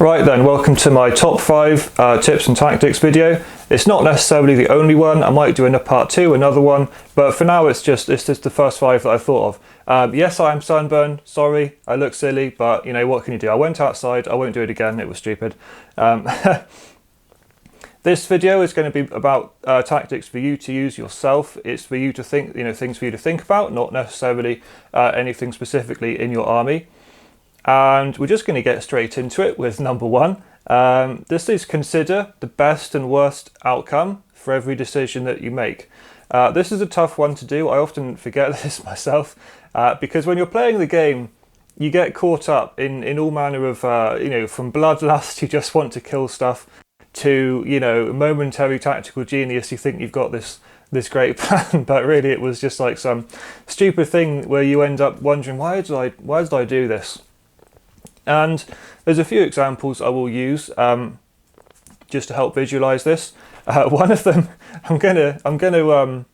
Right then, welcome to my top 5 tips and tactics video. It's not necessarily the only one. I might do a part 2, another one, but for now it's just the first 5 that I thought of. Yes, I am sunburned, sorry, I look silly, but you know, what can you do? I went outside, I won't do it again, it was stupid. This video is going to be about tactics for you to use yourself. It's for you to think, things for you to think about, not necessarily anything specifically in your army. And we're just going to get straight into it with number 1. This is consider the best and worst outcome for every decision that you make. This is a tough one to do. I often forget this myself because when you're playing the game, you get caught up in all manner of, from bloodlust, you just want to kill stuff, to, momentary tactical genius, you think you've got this great plan, but really it was just like some stupid thing where you end up wondering, why did I do this? And there's a few examples I will use just to help visualize this. One of them, I'm gonna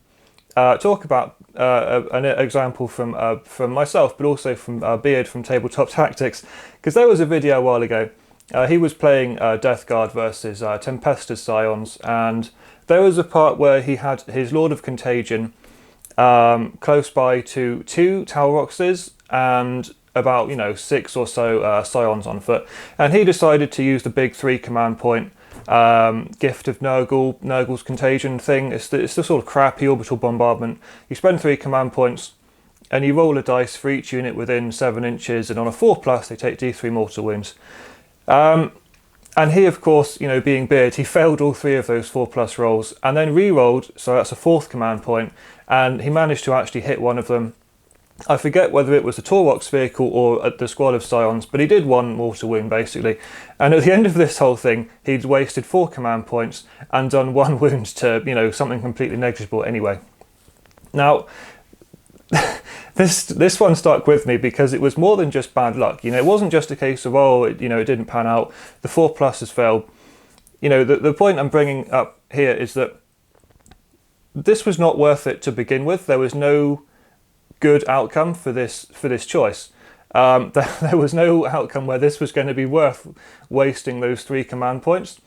talk about an example from myself, but also from Beard from Tabletop Tactics, because there was a video a while ago. He was playing Death Guard versus Tempestus Scions, and there was a part where he had his Lord of Contagion close by to 2 Talroxes and about 6 or so Scions on foot, and he decided to use the big 3 command point gift of Nurgle's contagion thing. It's the sort of crappy orbital bombardment. You spend 3 command points and you roll a dice for each unit within 7 inches, and on a 4+ they take d3 mortal wounds. And he, of course, being Beard, he failed all 3 of those 4+ rolls and then re-rolled, so that's a 4th command point, and he managed to actually hit one of them. I forget whether it was the Torrox vehicle or the squad of Scions, but he did 1 mortal wound basically. And at the end of this whole thing, he'd wasted 4 command points and done 1 wound to, something completely negligible anyway. Now, this one stuck with me because it was more than just bad luck. It wasn't just a case of, it didn't pan out, the 4+ has failed. The point I'm bringing up here is that this was not worth it to begin with. There was no good outcome for this choice. There was no outcome where this was going to be worth wasting those 3 command points.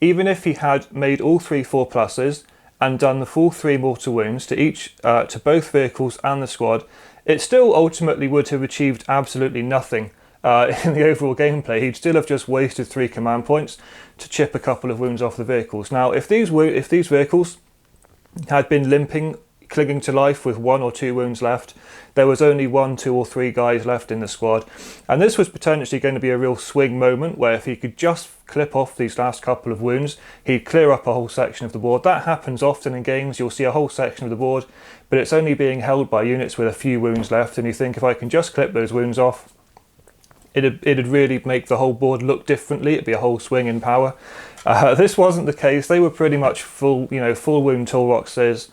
Even if he had made all 3 4+s and done the full 3 mortal wounds to both vehicles and the squad, it still ultimately would have achieved absolutely nothing in the overall gameplay. He'd still have just wasted 3 command points to chip a couple of wounds off the vehicles. Now, if these vehicles had been limping, clinging to life with 1 or 2 wounds left, there was only 1, 2 or 3 guys left in the squad, and this was potentially going to be a real swing moment where if he could just clip off these last couple of wounds, he'd clear up a whole section of the board. That happens often in games. You'll see a whole section of the board, but it's only being held by units with a few wounds left, and you think, if I can just clip those wounds off, it'd really make the whole board look differently. It'd be a whole swing in power. This wasn't the case. They were pretty much full wound Torroxes.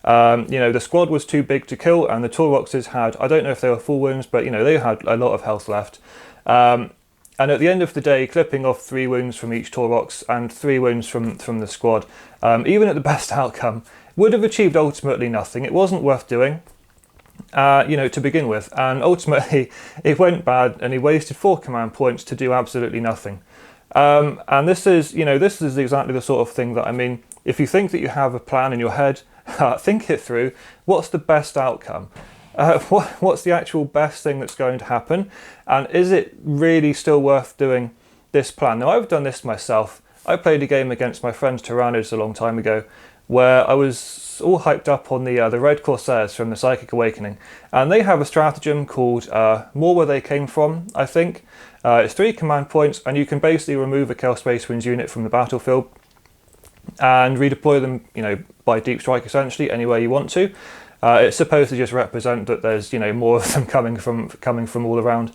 The squad was too big to kill, and the Torroxes had, I don't know if they were full wounds, but they had a lot of health left. And at the end of the day, clipping off 3 wounds from each Torrox and 3 wounds from the squad, even at the best outcome, would have achieved ultimately nothing. It wasn't worth doing, to begin with, and ultimately it went bad, and he wasted 4 command points to do absolutely nothing. And this is exactly the sort of thing that I mean. If you think that you have a plan in your head, think it through. What's the best outcome? What's the actual best thing that's going to happen? And is it really still worth doing this plan? Now, I've done this myself. I played a game against my friend Tyrannids a long time ago where I was all hyped up on the Red Corsairs from the Psychic Awakening. And they have a stratagem called More Where They Came From, I think. It's 3 command points, and you can basically remove a Chaos Space Marines unit from the battlefield and redeploy them, by deep strike essentially anywhere you want to. It's supposed to just represent that there's more of them coming from all around.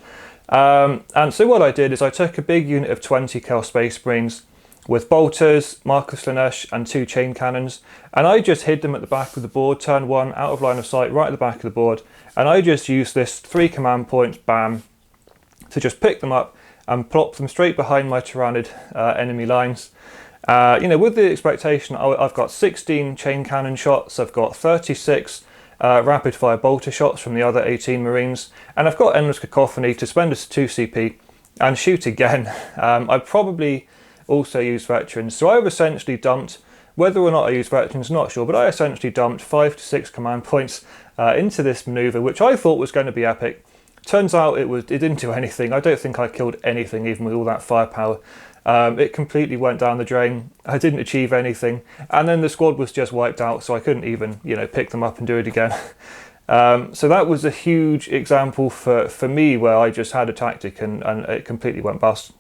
And so what I did is I took a big unit of 20 Chaos Space Marines with bolters, Marcus Lanesh, and 2 chain cannons, and I just hid them at the back of the board, turn 1, out of line of sight, right at the back of the board, and I just used this 3 command points, bam, to just pick them up and plop them straight behind my Tyrannid enemy lines. With the expectation, I've got 16 chain cannon shots, I've got 36 rapid fire bolter shots from the other 18 Marines, and I've got endless cacophony to spend a 2 CP and shoot again. I probably also used veterans, so I've essentially dumped, whether or not I used veterans, not sure, but I essentially dumped 5 to 6 command points into this maneuver, which I thought was going to be epic. Turns out it didn't do anything. I don't think I killed anything, even with all that firepower. It completely went down the drain. I didn't achieve anything, and then the squad was just wiped out, so I couldn't even, pick them up and do it again. So that was a huge example for me where I just had a tactic and it completely went bust,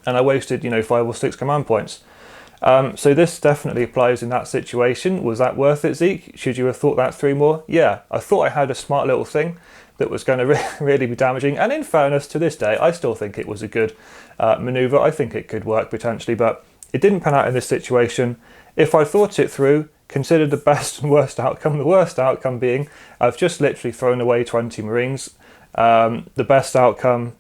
and I wasted 5 or 6 command points. So this definitely applies in that situation. Was that worth it, Zeke? Should you have thought that through more? Yeah, I thought I had a smart little thing that was going to really be damaging, and in fairness, to this day I still think it was a good maneuver. I think it could work potentially, but it didn't pan out in this situation. If I thought it through, considered the best and worst outcome, the worst outcome being I've just literally thrown away 20 Marines. The best outcome,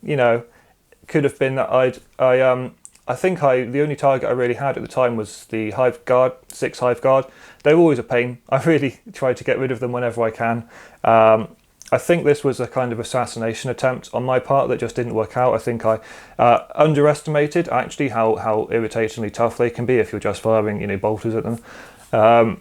could have been that I think the only target I really had at the time was the Hive Guard, 6 Hive Guard. They're always a pain. I really try to get rid of them whenever I can. I think this was a kind of assassination attempt on my part that just didn't work out. I think I underestimated actually how irritatingly tough they can be if you're just firing bolters at them.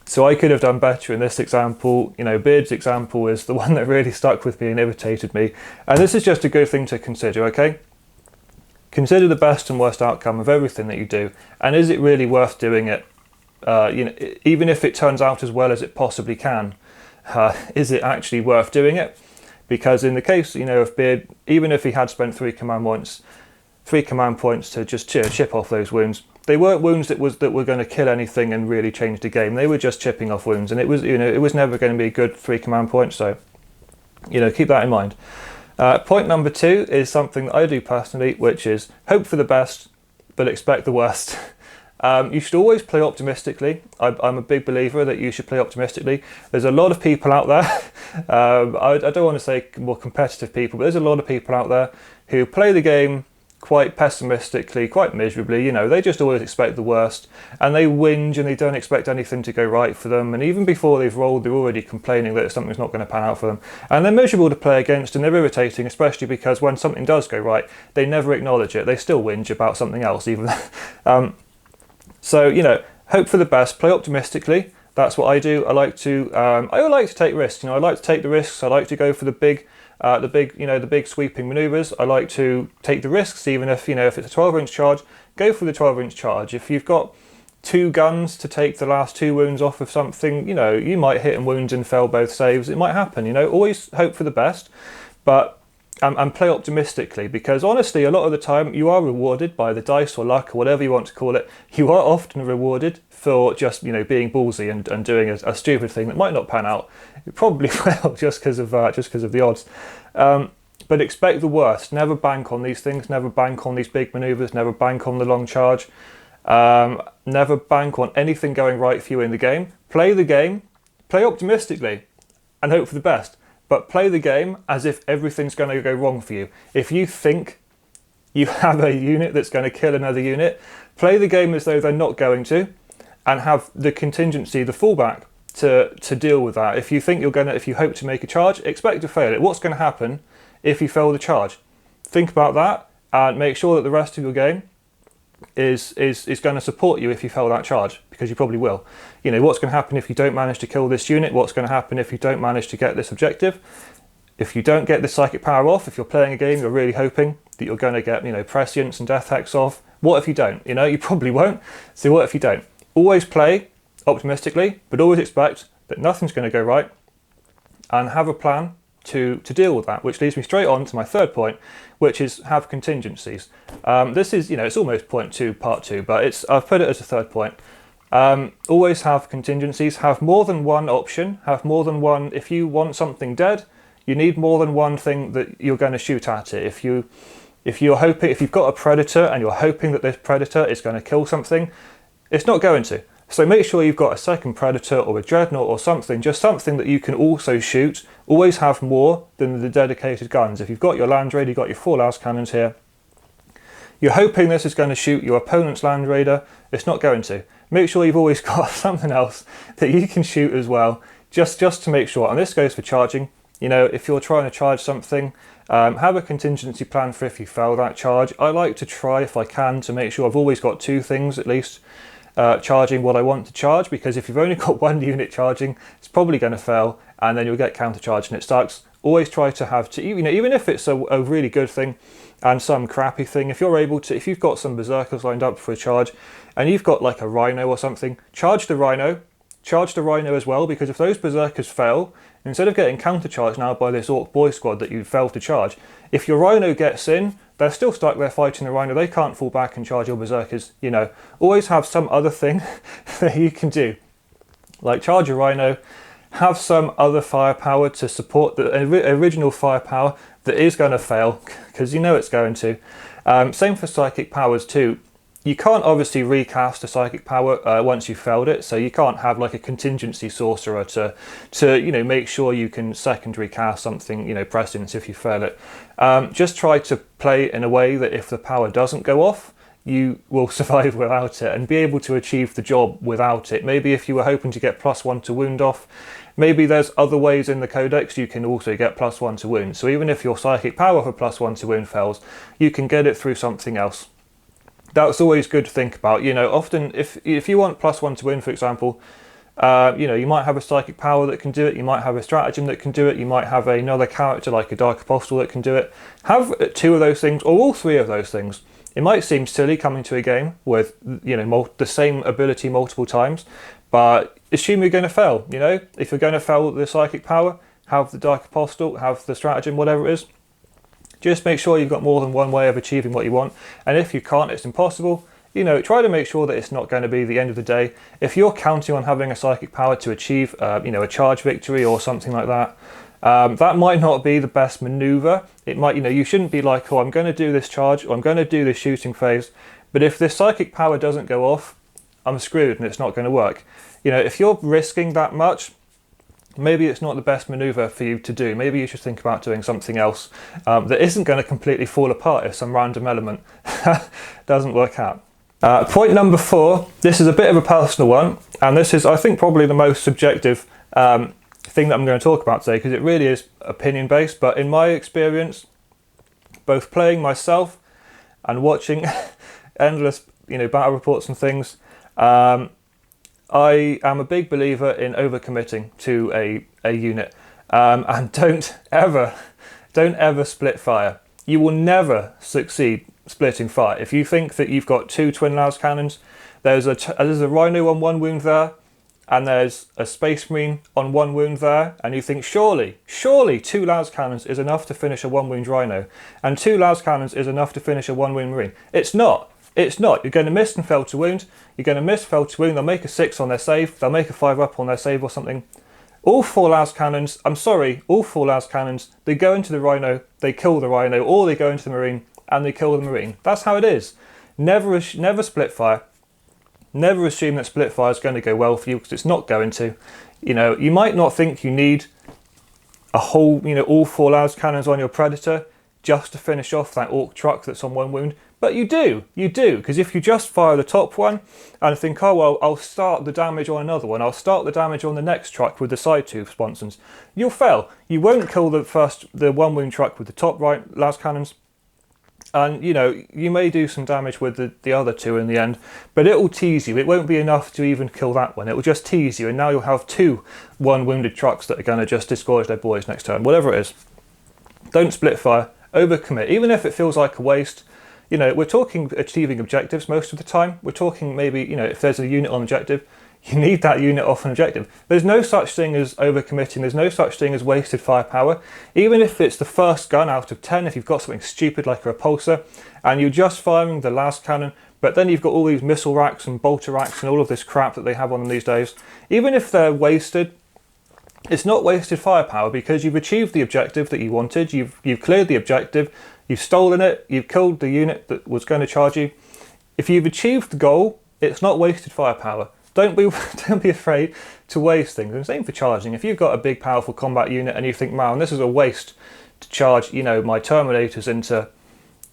So I could have done better in this example. Beard's example is the one that really stuck with me and irritated me. And this is just a good thing to consider, okay? Consider the best and worst outcome of everything that you do, and is it really worth doing it? Even if it turns out as well as it possibly can, is it actually worth doing it? Because in the case, of Beard, even if he had spent 3 command points to just chip off those wounds, they weren't wounds that were going to kill anything and really change the game. They were just chipping off wounds, and it was never going to be a good 3 command points. So, keep that in mind. Point number 2 is something that I do personally, which is hope for the best, but expect the worst. You should always play optimistically. I'm a big believer that you should play optimistically. There's a lot of people out there, I don't want to say more competitive people, but there's a lot of people out there who play the game quite pessimistically, quite miserably. They just always expect the worst, and they whinge and they don't expect anything to go right for them, and even before they've rolled they're already complaining that something's not going to pan out for them, and they're miserable to play against, and they're irritating, especially because when something does go right they never acknowledge it. They still whinge about something else even. So hope for the best, play optimistically. That's what I do. I like to take risks. I like to take the risks. I like to go for the big sweeping maneuvers. I like to take the risks, even if if it's a 12-inch charge, go for the 12-inch charge. If you've got 2 guns to take the last 2 wounds off of something, you might hit and wound and fail both saves. It might happen. Always hope for the best, but and play optimistically, because honestly, a lot of the time you are rewarded by the dice or luck or whatever you want to call it. You are often rewarded for just being ballsy and doing a stupid thing that might not pan out. It probably will just because of the odds. But expect the worst. Never bank on these things. Never bank on these big maneuvers. Never bank on the long charge. Never bank on anything going right for you in the game. Play the game. Play optimistically, and hope for the best. But play the game as if everything's going to go wrong for you. If you think you have a unit that's going to kill another unit, play the game as though they're not going to, and have the contingency, the fallback to deal with that. If you hope to make a charge, expect to fail it. What's going to happen if you fail the charge? Think about that and make sure that the rest of your game is going to support you if you fail that charge, because you probably will. What's going to happen if you don't manage to kill this unit? What's going to happen if you don't manage to get this objective? If you don't get the psychic power off, if you're playing a game you're really hoping that you're going to get prescience and death hex off, what if you don't? You probably won't. So what if you don't? Always play optimistically, but always expect that nothing's going to go right, and have a plan to deal with that, which leads me straight on to my 3rd point, which is have contingencies. This is, it's almost point 2, part 2, but I've put it as a 3rd point. Always have contingencies. Have more than one option. Have more than one. If you want something dead, you need more than one thing that you're going to shoot at it. If you've got a predator and you're hoping that this predator is going to kill something, it's not going to. So make sure you've got a second predator or a dreadnought or something, just something that you can also shoot. Always have more than the dedicated guns. If you've got your Land Raider, you've got your 4 Laos cannons here, you're hoping this is going to shoot your opponent's Land Raider, it's not going to. Make sure you've always got something else that you can shoot as well, just to make sure. And this goes for charging. You know, if you're trying to charge something, have a contingency plan for if you fail that charge. I like to try, if I can, to make sure I've always got 2 things at least charging what I want to charge, because if you've only got 1 unit charging, it's probably going to fail, and then you'll get countercharged and it sucks. Always try to have 2, you know, even if it's a really good thing and some crappy thing, if you're able to, if you've got some berserkers lined up for a charge and you've got like a rhino or something, charge the rhino as well, because if those berserkers fail, instead of getting countercharged now by this orc boy squad that you failed to charge, if your rhino gets in, they're still stuck there fighting the rhino, they can't fall back and charge your berserkers. You know, always have some other thing that you can do, like charge your rhino, have some other firepower to support the original firepower that is going to fail, because you know it's going to. Same for psychic powers too. You can't obviously recast a psychic power once you've failed it, so you can't have like a contingency sorcerer to you know, make sure you can secondary cast something, you know, precedence if you fail it. Just try to play in a way that if the power doesn't go off, you will survive without it and be able to achieve the job without it. Maybe if you were hoping to get +1 to wound off, maybe there's other ways in the codex you can also get +1 to wound. So even if your psychic power for +1 to wound fails, you can get it through something else. That's always good to think about. You know, often if you want +1 to win, for example, you know, you might have a psychic power that can do it, you might have a stratagem that can do it, you might have another character like a dark apostle that can do it. Have 2 of those things, or all 3 of those things. It might seem silly coming to a game with, you know, the same ability multiple times, but assume you're going to fail. You know, if you're going to fail the psychic power, have the dark apostle, have the stratagem, whatever it is. Just make sure you've got more than one way of achieving what you want, and if you can't, it's impossible. You know, try to make sure that it's not going to be the end of the day. If you're counting on having a psychic power to achieve, you know, a charge victory or something like that, that might not be the best maneuver. It might, you know, you shouldn't be like, oh, I'm going to do this charge or I'm going to do this shooting phase, but if this psychic power doesn't go off, I'm screwed and it's not going to work. You know, if you're risking that much, maybe it's not the best maneuver for you to do. Maybe you should think about doing something else that isn't going to completely fall apart if some random element doesn't work out. Point number 4, this is a bit of a personal one, and this is, I think, probably the most subjective thing that I'm going to talk about today, because it really is opinion based. But in my experience, both playing myself and watching endless, you know, battle reports and things, I am a big believer in overcommitting to a unit, and don't ever split fire. You will never succeed splitting fire. If you think that you've got 2 twin las cannons, there's a rhino on 1 wound there, and there's a space marine on 1 wound there, and you think surely 2 las cannons is enough to finish a 1 wound rhino, and 2 las cannons is enough to finish a 1 wound marine. It's not. It's not. You're going to miss and fail to wound. You're going to miss, fail to wound. They'll make a 6 on their save. They'll make a 5 up on their save or something. All 4 las cannons, I'm sorry, all 4 las cannons, they go into the rhino, they kill the rhino, or they go into the marine and they kill the marine. That's how it is. Never split fire. Never assume that split fire is going to go well for you, because it's not going to. You know, you might not think you need a whole, you know, all 4 las cannons on your predator just to finish off that orc truck that's on 1 wound. But you do, because if you just fire the top one and think, oh, well, I'll start the damage on another one, I'll start the damage on the next truck with the side 2 sponsons, you'll fail. You won't kill the 1 wound truck with the top right las cannons, and, you know, you may do some damage with the other 2 in the end, but it will tease you. It won't be enough to even kill that one. It will just tease you, and now you'll have 2 1-wounded trucks that are going to just disgorge their boys next turn, whatever it is. Don't split fire, overcommit, even if it feels like a waste. You know, we're talking achieving objectives most of the time. We're talking maybe, you know, if there's a unit on objective, you need that unit off an objective. There's no such thing as overcommitting. There's no such thing as wasted firepower. Even if it's the first gun out of 10, if you've got something stupid like a repulsor, and you're just firing the last cannon, but then you've got all these missile racks and bolter racks and all of this crap that they have on them these days, even if they're wasted, it's not wasted firepower, because you've achieved the objective that you wanted. You've cleared the objective. You've stolen it, you've killed the unit that was going to charge you. If you've achieved the goal, it's not wasted firepower. Don't be afraid to waste things. And same for charging. If you've got a big, powerful combat unit and you think, man, this is a waste to charge, you know, my Terminators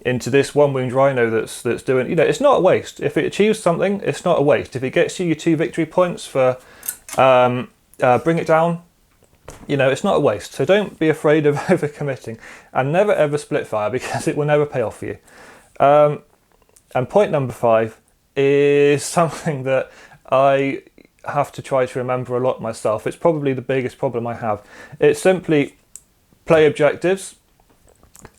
into this 1 wound rhino that's doing, you know, it's not a waste. If it achieves something, it's not a waste. If it gets you your 2 victory points for bring it down, you know, it's not a waste. So don't be afraid of overcommitting, and never ever split fire, because it will never pay off for you. And point number 5 is something that I have to try to remember a lot myself. It's probably the biggest problem I have. It's simply play objectives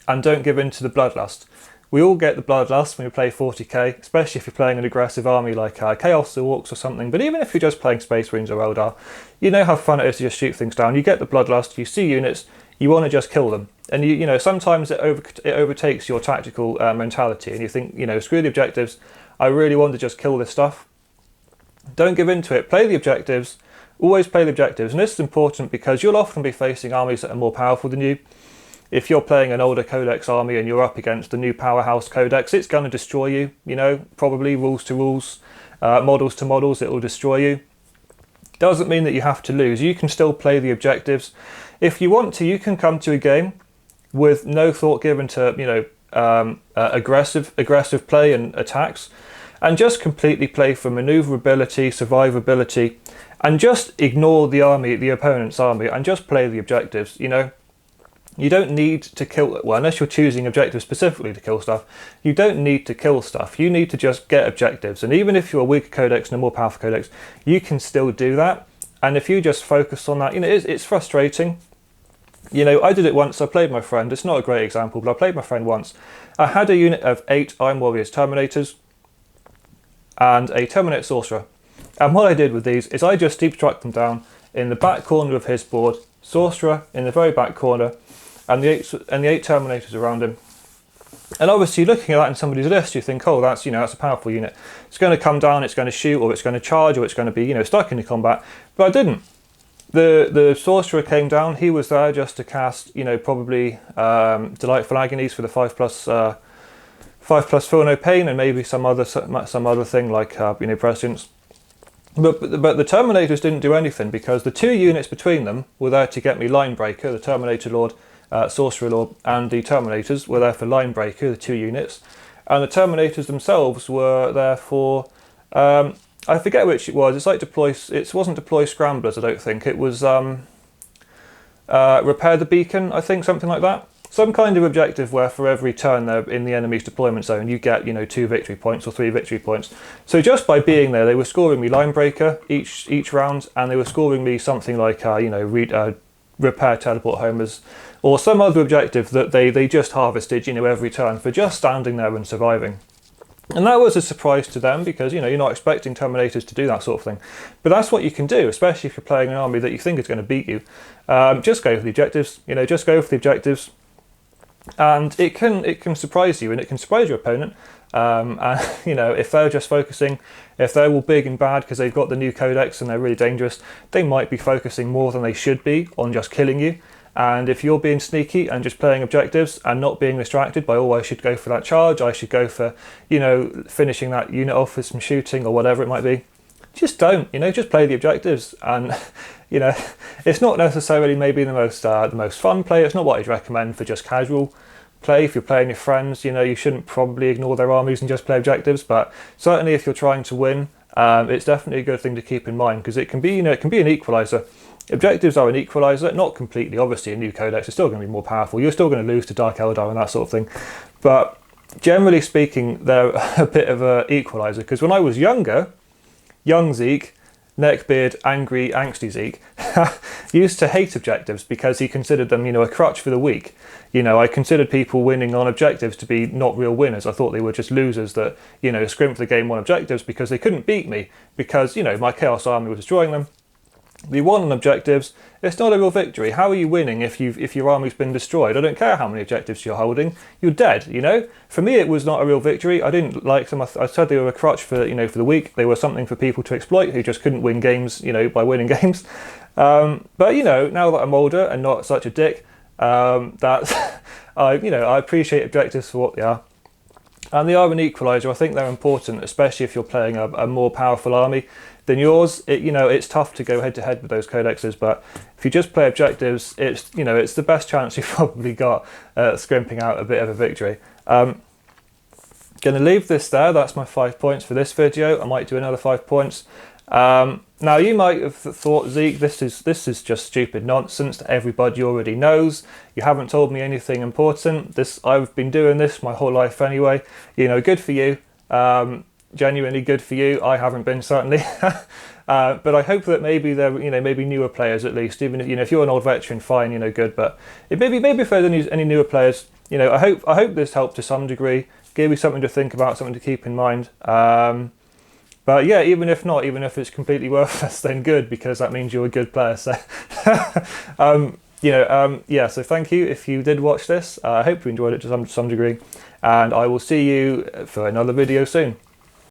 and don't give in to the bloodlust. We all get the bloodlust when we play 40k, especially if you're playing an aggressive army like Chaos or Orcs or something. But even if you're just playing Space Marines or Eldar, you know how fun it is to just shoot things down. You get the bloodlust, you see units, you want to just kill them. And you know, sometimes it overtakes your tactical mentality, and you think, you know, screw the objectives, I really want to just kill this stuff. Don't give in to it. Play the objectives. Always play the objectives. And this is important because you'll often be facing armies that are more powerful than you. If you're playing an older Codex army and you're up against the new powerhouse Codex, it's going to destroy you, you know, probably rules to rules, models to models, it will destroy you. Doesn't mean that you have to lose. You can still play the objectives. If you want to, you can come to a game with no thought given to, you know, aggressive play and attacks, and just completely play for maneuverability, survivability, and just ignore the army, the opponent's army, and just play the objectives, you know. You don't need to kill, well, unless you're choosing objectives specifically to kill stuff, you don't need to kill stuff. You need to just get objectives. And even if you're a weaker codex and a more powerful codex, you can still do that. And if you just focus on that, you know, it's frustrating. You know, I did it once. I played my friend. It's not a great example, but I played my friend once. I had a unit of 8 Iron Warriors Terminators and a Terminator Sorcerer. And what I did with these is I just deep struck them down in the back corner of his board, Sorcerer in the very back corner, and the eight Terminators around him. And obviously, looking at that in somebody's list, you think, oh, that's, you know, that's a powerful unit. It's going to come down, it's going to shoot, or it's going to charge, or it's going to be, you know, stuck in the combat. But I didn't. The Sorcerer came down. He was there just to cast, you know, probably Delightful Agonies for the 5+ Feel No Pain, and maybe some other thing like you know, Prescience. But the Terminators didn't do anything, because the 2 units between them were there to get me Line Breaker, the Terminator Lord, Sorcerer Lord, and the Terminators were there for Line Breaker, the 2 units. And the Terminators themselves were there for, I forget which it was. It's like it wasn't deploy scramblers, I don't think. It was repair the beacon, I think, something like that. Some kind of objective where for every turn they're in the enemy's deployment zone, you get, you know, 2 victory points or 3 victory points. So just by being there, they were scoring me Line Breaker each round, and they were scoring me something like, you know, repair teleport homers, or some other objective that they just harvested, you know, every turn for just standing there and surviving. And that was a surprise to them, because, you know, you're not expecting Terminators to do that sort of thing. But that's what you can do, especially if you're playing an army that you think is going to beat you. Just go for the objectives, you know, just go for the objectives. And it can surprise you, and it can surprise your opponent. And, you know, if they're just focusing, if they're all big and bad because they've got the new codex and they're really dangerous, they might be focusing more than they should be on just killing you. And if you're being sneaky and just playing objectives and not being distracted by, oh, I should go for that charge, I should go for, you know, finishing that unit off with some shooting or whatever it might be, just don't, you know, just play the objectives. And, you know, it's not necessarily maybe the most fun play. It's not what I'd recommend for just casual play. If you're playing with friends, you know, you shouldn't probably ignore their armies and just play objectives. But certainly if you're trying to win, it's definitely a good thing to keep in mind, because it can be, you know, it can be an equalizer. Objectives are an equalizer, not completely. Obviously, a new codex is still going to be more powerful. You're still going to lose to Dark Eldar and that sort of thing. But generally speaking, they're a bit of an equalizer, because when I was younger, young Zeke, neckbeard, angry, angsty Zeke, used to hate objectives because he considered them, you know, a crutch for the weak. You know, I considered people winning on objectives to be not real winners. I thought they were just losers that, you know, scrimped the game on objectives because they couldn't beat me, because, you know, my Chaos Army was destroying them. We won on objectives. It's not a real victory. How are you winning if your army's been destroyed? I don't care how many objectives you're holding. You're dead, you know? For me, it was not a real victory. I didn't like them. I said they were a crutch for, you know, for the weak. They were something for people to exploit who just couldn't win games, you know, by winning games. But, you know, now that I'm older and not such a dick, that's, I appreciate objectives for what they are. And they are an equalizer. I think they're important, especially if you're playing a more powerful army than yours. You know, it's tough to go head to head with those codexes, but if you just play objectives, it's, you know, it's the best chance you've probably got at scrimping out a bit of a victory. Going to leave this there. That's my 5 points for this video. I might do another 5 points. Now you might have thought, Zeke, this is just stupid nonsense that everybody already knows. You haven't told me anything important. I've been doing this my whole life anyway. You know, good for you. Genuinely good for you. I haven't been, certainly. But I hope that maybe there, you know, maybe newer players at least. Even if, you know, if you're an old veteran, fine, you know, good. But maybe if there's any newer players, you know, I hope this helped to some degree. Gave you something to think about, something to keep in mind. But yeah, even if not, even if it's completely worthless, then good, because that means you're a good player. So, yeah, so thank you if you did watch this. I hope you enjoyed it to some degree, and I will see you for another video soon.